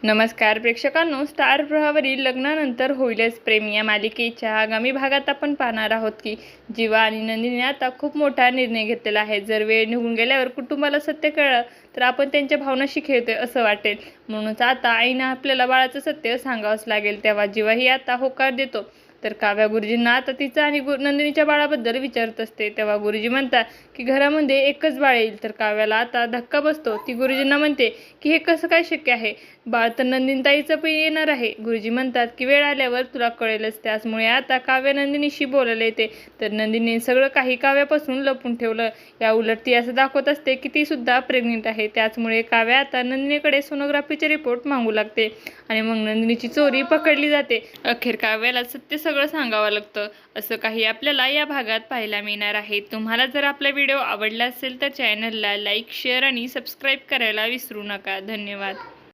नमस्कार प्रेक्षकांनो, स्टार प्रवाहावरील लग्नानंतर होईलच प्रेम या मालिकेच्या आगामी भागात आपण पाहणार आहोत की जीवा आणि नंदिनीने आता खूप मोठा निर्णय घेतलेला आहे। जर वेळ निघून गेल्यावर कुटुंबाला सत्य कळलं तर आपण त्यांच्या भावनाशी खेळतोय असं वाटेल, म्हणूनच आता आईनं आपल्याला बाळाचं सत्य सांगावंच लागेल। तेव्हा जीवाही आता होकार देतो तर काव्या गुरुजींना आता तिचा आणि नंदिनीच्या बाळाबद्दल विचारत असते। तेव्हा गुरुजी म्हणतात की घरामध्ये एकच बाळ येईल तर काव्याला आता धक्का बसतो। ती गुरुजींना म्हणते की हे कसं काय शक्य आहे, बाळ तर नंदिनीताईचं पण येणार आहे। गुरुजी म्हणतात की वेळ आल्यावर तुला कळेलच। त्याचमुळे आता काव्या नंदिनीशी बोलायला येते तर नंदिनीने सगळं काही काव्यापासून लपून ठेवलं। या उलट ती असं दाखवत असते की ती सुद्धा प्रेग्नेंट आहे। त्याचमुळे काव्या आता नंदिनीकडे सोनोग्राफीचे रिपोर्ट मागू लागते आणि मग नंदिनीची चोरी पकडली जाते। अखेर काव्याला सत्य सगळं सांगावं लागतं। असं काही आपल्याला या भागात पाहायला मिळणार आहे। तुम्हाला जर आपला व्हिडिओ आवडला असेल तर चॅनलला लाईक, शेअर आणि सबस्क्राईब करायला विसरू नका। धन्यवाद।